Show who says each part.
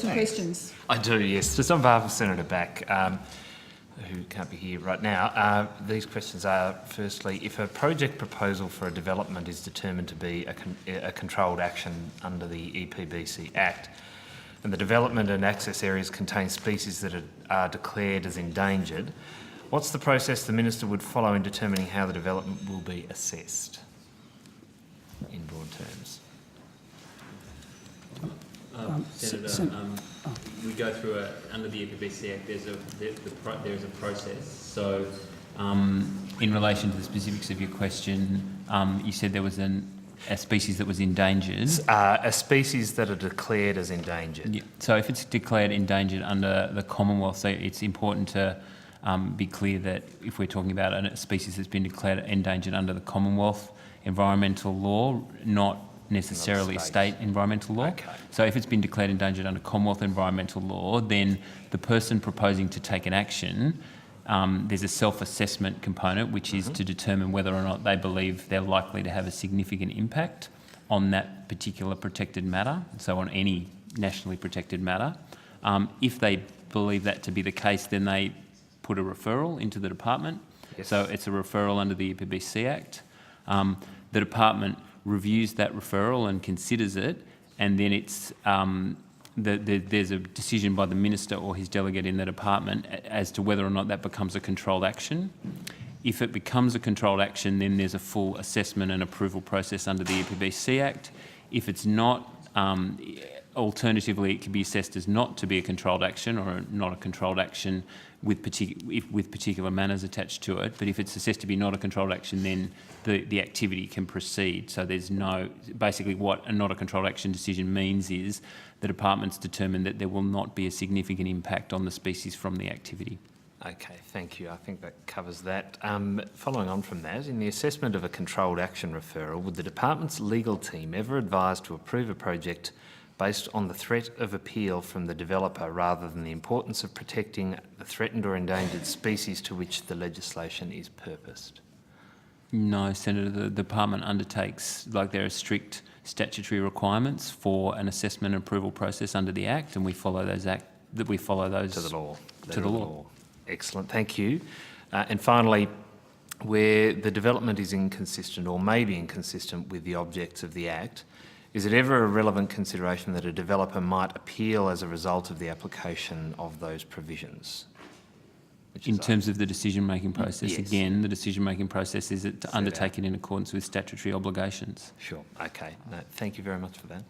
Speaker 1: some questions.
Speaker 2: I do, yes. Just on behalf of Senator Back, who can't be here right now, these questions are, firstly, if a project proposal for a development is determined to be a controlled action under the EPBC Act, and the development and access areas contain species that are declared as endangered, what's the process the Minister would follow in determining how the development will be assessed, in broad terms?
Speaker 3: Senator, we go through under the EPBC Act. There's a process. So, in relation to the specifics of your question, you said there was a species that was endangered.
Speaker 2: A species that are declared as endangered.
Speaker 3: Yeah. So, if it's declared endangered under the Commonwealth, so it's important to be clear that if we're talking about a species that's been declared endangered under the Commonwealth environmental law, not necessarily state environmental law.
Speaker 2: Okay.
Speaker 3: So if it's been declared endangered under Commonwealth environmental law, then the person proposing to take an action, there's a self-assessment component, which is to determine whether or not they believe they're likely to have a significant impact on that particular protected matter, so on any nationally protected matter. If they believe that to be the case, then they put a referral into the department.
Speaker 2: Yes.
Speaker 3: So it's a referral under the EPBC Act. The department reviews that referral and considers it, and then it's there's a decision by the Minister or his delegate in the department as to whether or not that becomes a controlled action. If it becomes a controlled action, then there's a full assessment and approval process under the EPBC Act. If it's not, alternatively, it can be assessed as not to be a controlled action or not a controlled action with particular manners attached to it. But if it's assessed to be not a controlled action, then the activity can proceed. So there's no, basically what a not a controlled action decision means is the department's determined that there will not be a significant impact on the species from the activity.
Speaker 2: Okay, thank you. I think that covers that. Following on from that, in the assessment of a controlled action referral, would the department's legal team ever advise to approve a project based on the threat of appeal from the developer rather than the importance of protecting the threatened or endangered species to which the legislation is purposed?
Speaker 3: No, Senator, the department undertakes, there are strict statutory requirements for an assessment and approval process under the Act, and we follow those to the law. To the law.
Speaker 2: Excellent, thank you. And finally, where the development is inconsistent or may be inconsistent with the objects of the Act, is it ever a relevant consideration that a developer might appeal as a result of the application of those provisions?
Speaker 3: In terms of the decision-making process,
Speaker 2: yes.
Speaker 3: Again, the decision-making process is to undertake it in accordance with statutory obligations.
Speaker 2: Sure, okay. No, thank you very much for that.